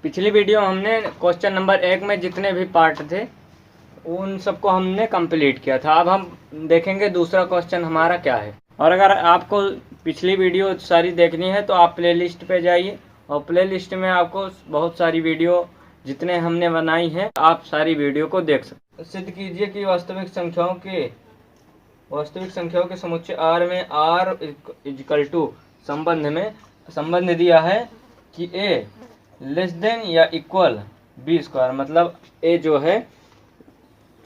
पिछली वीडियो हमने question number 1 में जितने भी पार्ट थे उन सबको हमने कंप्लीट किया था। अब हम देखेंगे दूसरा क्वेश्चन हमारा क्या है। और अगर आपको पिछली वीडियो सारी देखनी है तो आप प्लेलिस्ट पे जाइए और प्लेलिस्ट में आपको बहुत सारी वीडियो जितने हमने बनाई हैं आप सारी वीडियो को देख सकते। सिद्ध कीजिए कि वास्तविक संख्याओं के समुच्चय R में R इक्वल टू संबंध दिया है कि A लेस देन या इक्वल बी स्क्वायर, मतलब ए जो है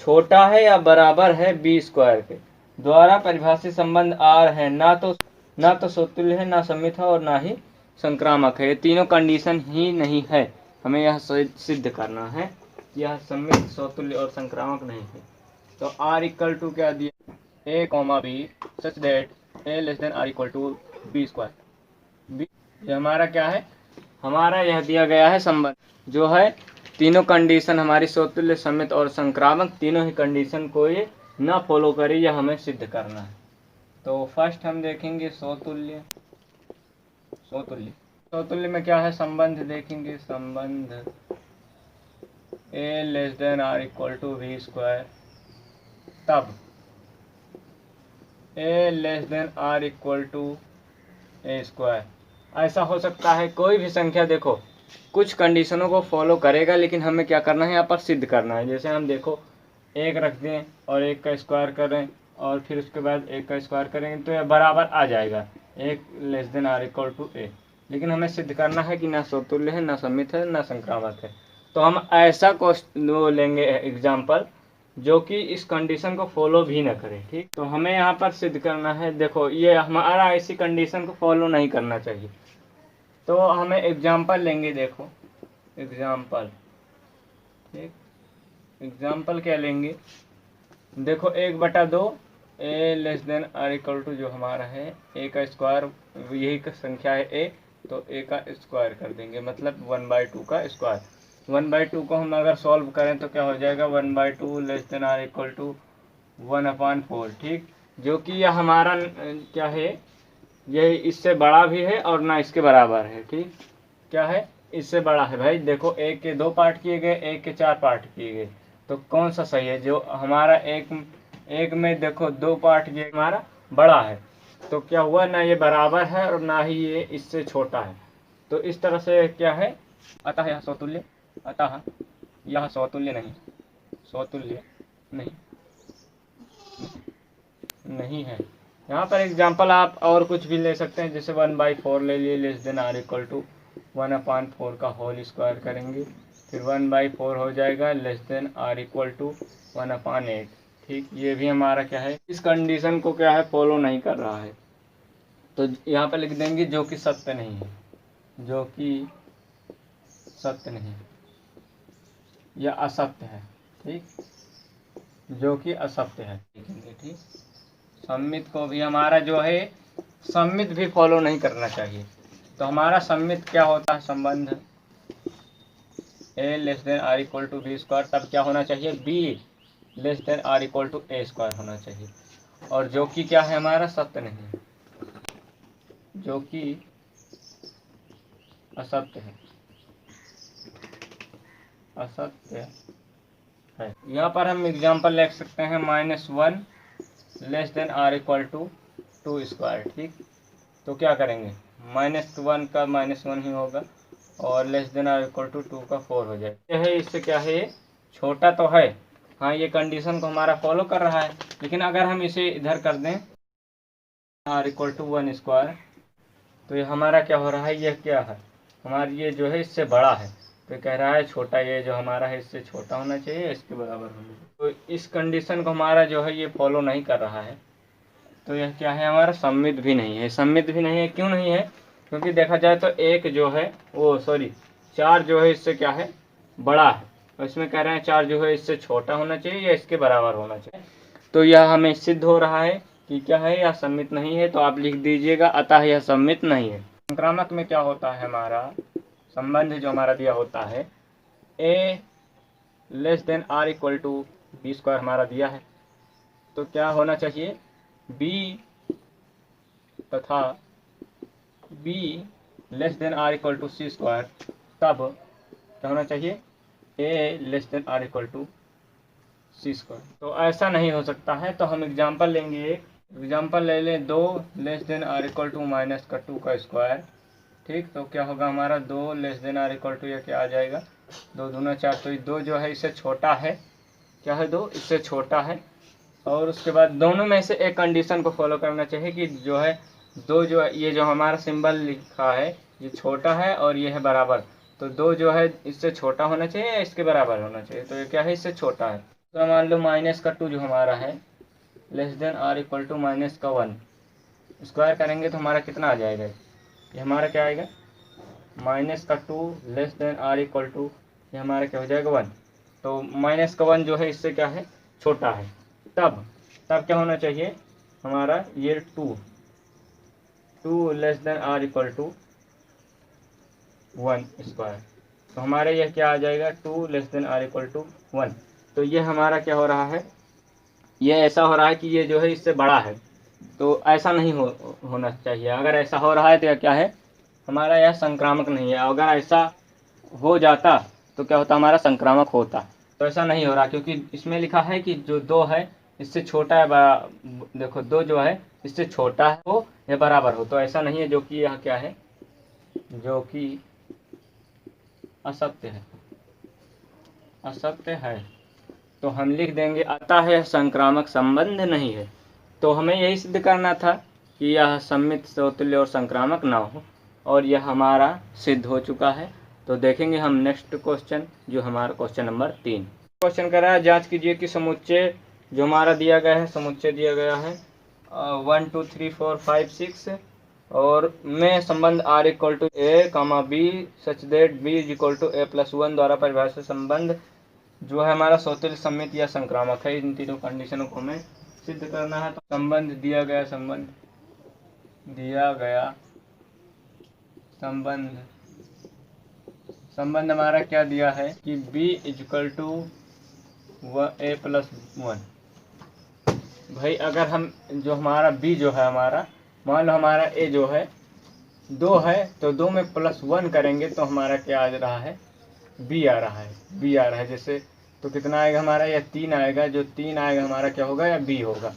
छोटा है या बराबर है बी स्क्वायर के द्वारा परिभाषित संबंध आर है। ना तो समतुल्य है, ना सममित है और ना ही संक्रामक है। ये तीनों कंडीशन ही नहीं है। हमें यह सिद्ध करना है कि यह सममित, समतुल्य और संक्रामक नहीं है। तो आर इक्वल टू क्या दिया, a comma b such that a less than or equal to b square. ये हमारा क्या है, हमारा यह दिया गया है संबंध जो है तीनों कंडीशन हमारी समतुल्य, सममित और संक्रामक, तीनों ही कंडीशन को ये ना फॉलो करे, यह हमें सिद्ध करना है। तो फर्स्ट हम देखेंगे समतुल्य में क्या है संबंध देखेंगे। संबंध a less than or equal to b square, तब a less than or equal to a square. ऐसा हो सकता है कोई भी संख्या, देखो कुछ कंडीशनों को फॉलो करेगा, लेकिन हमें क्या करना है यहाँ पर सिद्ध करना है। जैसे हम देखो एक रख दें और एक का स्क्वायर करें और फिर उसके बाद एक का स्क्वायर करेंगे तो यह बराबर आ जाएगा एक less than or equal to a. लेकिन हमें सिद्ध करना है कि ना समतुल्य है, ना सममित है, ना संक्रामक है। तो हम ऐसा क्वेश्चन लेंगे एग्जाम्पल जो कि इस कंडीशन को फॉलो भी ना करे। ठीक, तो हमें यहाँ पर सिद्ध करना है। देखो ये हमारा ऐसी कंडीशन को फॉलो नहीं करना चाहिए, तो हमें एग्जाम्पल लेंगे। देखो एग्जाम्पल, ठीक, एग्जाम्पल क्या लेंगे, देखो 1/2 a less than or equal to जो हमारा है ए का स्क्वायर, यही का संख्या है ए, तो ए का स्क्वायर कर देंगे, मतलब 1/2 का स्क्वायर। 1/2 को हम अगर सॉल्व करें तो क्या हो जाएगा, 1/2 less than or equal to 1/4। ठीक, जो कि यह हमारा क्या है, यह इससे बड़ा भी है और ना इसके बराबर है। ठीक, क्या है, इससे बड़ा है। भाई देखो एक के 2 पार्ट किए गए, एक के 4 पार्ट किए गए, तो कौन सा सही है, जो हमारा एक में देखो 2 पार्ट किए हमारा बड़ा है, तो क्या हुआ, ना ये बराबर है और ना ही ये इससे छोटा है। तो इस तरह से क्या है, अतः यह समतुल्य, अतः यह समतुल्य नहीं, समतुल्य नहीं है। यहाँ पर एग्जाम्पल आप और कुछ भी ले सकते हैं, जैसे 1/4 ले लिए less than or equal to 1/4 का होल स्क्वायर करेंगे, फिर 1/4 हो जाएगा less than or equal to 1/8। ठीक, ये भी हमारा क्या है, इस कंडीशन को क्या है फॉलो नहीं कर रहा है। तो यहाँ पर लिख देंगे जो कि सत्य नहीं है, जो कि सत्य नहीं या असत्य है। ठीक, जो कि असत्य है लिखेंगे। ठीक, सममित को भी हमारा जो है सममित भी फॉलो नहीं करना चाहिए। तो हमारा सममित क्या होता है, संबंध a less than or equal to b square, तब क्या होना चाहिए, b less than or equal to a square होना चाहिए। और जो कि क्या है हमारा सत्य नहीं है, जो कि असत्य है, असत्य है। यहाँ पर हम एग्जाम्पल लिख सकते हैं -1 less than or equal to 2 square. ठीक, तो क्या करेंगे, -1 का -1 ही होगा और less than or equal to 2 का 4 हो जाएगा। यह है, इससे क्या है, ये छोटा तो है, हाँ ये कंडीशन को हमारा फॉलो कर रहा है, लेकिन अगर हम इसे इधर कर दें आर इक्वल टू 1 स्क्वायर, तो ये हमारा क्या हो रहा है, यह क्या है, हमारी ये जो है इससे बड़ा है, तो कह रहा है छोटा, ये जो हमारा है इससे छोटा होना चाहिए, इसके बराबर होना चाहिए। तो इस कंडीशन को हमारा जो है ये फॉलो नहीं कर रहा है, तो यह क्या है, हमारा सममित भी नहीं है। सममित भी नहीं है, क्यों नहीं है, क्योंकि देखा जाए तो एक जो है वो 4 जो है इससे क्या है बड़ा है, और इसमें कह रहे हैं 4 जो है इससे छोटा होना चाहिए या इसके बराबर होना चाहिए। तो यह हमें सिद्ध हो रहा है कि क्या है, यह सममित नहीं है। तो आप लिख दीजिएगा अतः यह सममित नहीं है। संक्रामक में क्या होता है, हमारा संबंध जो हमारा दिया होता है a less than or equal to b square हमारा दिया है, तो क्या होना चाहिए, बी तथा b less than or equal to c square, तब क्या होना चाहिए, a less than or equal to c square. तो ऐसा नहीं हो सकता है, तो हम एग्जांपल लेंगे, एक एग्जांपल ले लें, 2 less than or equal to minus का 2 का स्क्वायर। ठीक, तो क्या होगा हमारा 2 less than or equal to, यह क्या आ जाएगा, 2 दूना 4, तो 2 जो है इससे छोटा है, क्या है 2 इससे छोटा है। और उसके बाद दोनों में से एक कंडीशन को फॉलो करना चाहिए कि जो है 2 जो है, ये जो हमारा सिंबल लिखा है ये छोटा है और ये है बराबर, तो 2 जो है इससे छोटा होना चाहिए या इसके बराबर होना चाहिए, तो ये क्या है इससे छोटा है। तो मान लो माइनस का 2 जो हमारा है less than or equal to minus का 1, स्क्वायर करेंगे तो हमारा कितना आ जाएगा, ये हमारा क्या आएगा, माइनस का 2 less than or equal to, ये हमारा क्या हो जाएगा 1। तो माइनस का 1 जो है इससे क्या है छोटा है, तब क्या होना चाहिए हमारा, ये 2 less than or equal to 1 square, तो हमारे यह क्या आ जाएगा 2 less than or equal to 1। तो ये हमारा क्या हो रहा है, ये ऐसा हो रहा है कि ये जो है इससे बड़ा है, तो ऐसा नहीं होना चाहिए। अगर ऐसा हो रहा है तो यह क्या है हमारा, यह संक्रामक नहीं है। अगर ऐसा हो जाता तो क्या होता, हमारा संक्रामक होता। तो ऐसा नहीं हो रहा क्योंकि इसमें लिखा है कि जो 2 है इससे छोटा है, देखो 2 जो है इससे छोटा है हो या बराबर हो, तो ऐसा नहीं है, जो कि यह क्या है, जो कि असत्य है, असत्य है। तो हम लिख देंगे अतः यह संक्रामक संबंध नहीं है। तो हमें यही सिद्ध करना था कि यह सम्मित समतुल्य और संक्रामक ना हो, और यह हमारा सिद्ध हो चुका है। तो देखेंगे हम नेक्स्ट क्वेश्चन, जो हमारा क्वेश्चन नंबर 3 क्वेश्चन कर रहा है, जांच कीजिए कि समुच्चय जो हमारा दिया गया है, समुच्चय दिया गया है 1 2 3 4 5 6 और में संबंध r equal to A comma B such that B is equal to A plus 1 द्वारा परिभाषित संबंध जो है हमारा स्वतुल्य सम्मित या संक्रामक है। इन तीनों कंडीशनों को हमें सिद्ध करना है। तो संबंध दिया गया, संबंध हमारा क्या दिया है कि b equal to A plus 1। भाई अगर हम जो हमारा b जो है हमारा, मान लो हमारा a जो है 2 है, तो 2 में प्लस 1 करेंगे तो हमारा क्या आ रहा है, b आ रहा है, जैसे तो कितना आएगा हमारा, यह 3 आएगा, जो 3 आएगा हमारा क्या होगा, या b होगा।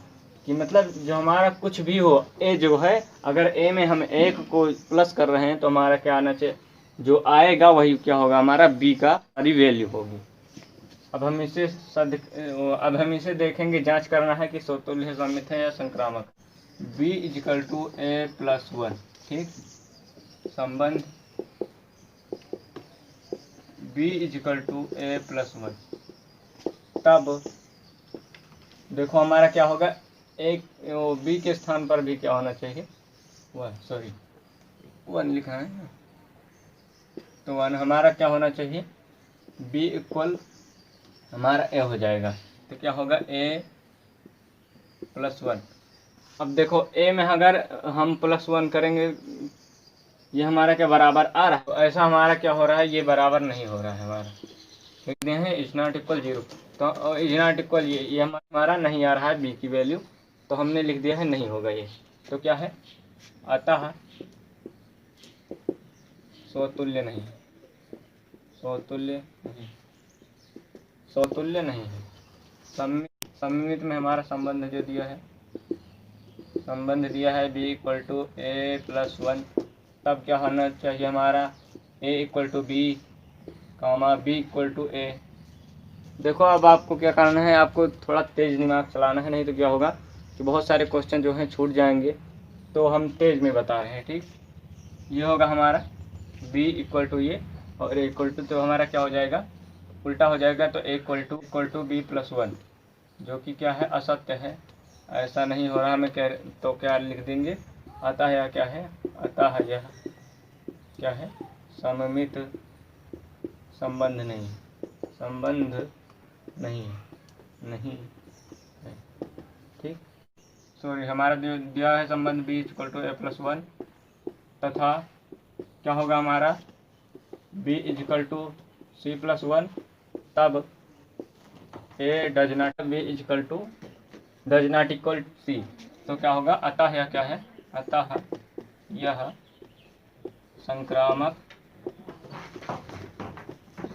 कि मतलब जो हमारा कुछ भी हो, a जो है अगर a में हम 1 को प्लस कर रहे हैं तो हमारा क्या आना चाहिए, जो आएगा वही क्या होगा हमारा b का सारी वैल्यू होगी। अब हम इसे देखेंगे, जांच करना है कि स्वतुल्य सम्मित है या संक्रामक। b equal to A plus 1, ठीक, संबंध b equal to A plus 1। तब देखो हमारा क्या होगा, एक b के स्थान पर भी क्या होना चाहिए, 1 लिखा है ना, तो 1 हमारा क्या होना चाहिए, b इक्वल हमारा a हो जाएगा, तो क्या होगा a प्लस 1। अब देखो a में अगर हम प्लस 1 करेंगे, ये हमारा क्या बराबर आ रहा है, तो ऐसा हमारा क्या हो रहा है, ये बराबर नहीं हो रहा है हमारा, लिख दिए हैं इज नॉट इक्वल 0। तो इज नॉट इक्वल ये हमारा नहीं आ रहा है b की वैल्यू, तो हमने लिख दिया है नहीं होगा ये। तो क्या है, अतः स्वतुल्य नहीं है, स्वतुल्य नहीं है। सम्मित में हमारा संबंध जो दिया है, संबंध दिया है b equal to A plus 1, तब क्या होना चाहिए हमारा, a equal to b comma b equal to a. देखो अब आपको क्या करना है, आपको थोड़ा तेज दिमाग चलाना है, नहीं तो क्या होगा कि बहुत सारे क्वेश्चन जो हैं छूट जाएंगे। तो हम तेज में बता रहे हैं, ठीक। ये होगा हमारा b इक्वल टू ये और a इक्वल टू, तो हमारा क्या हो जाएगा, उल्टा हो जाएगा, तो a equal to b plus 1, जो कि क्या है, असत्य है, ऐसा नहीं हो रहा। हमें तो क्या लिख देंगे, अतः यह क्या है, अतः यह क्या है, सममित संबंध नहीं है, ठीक। सॉरी, हमारा दिया है संबंध b equal to A plus 1 तथा क्या होगा हमारा b equal to c plus 1, तब a does not equal c। तो क्या होगा, अतः यह क्या है, अतः यह संक्रामक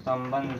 संबंध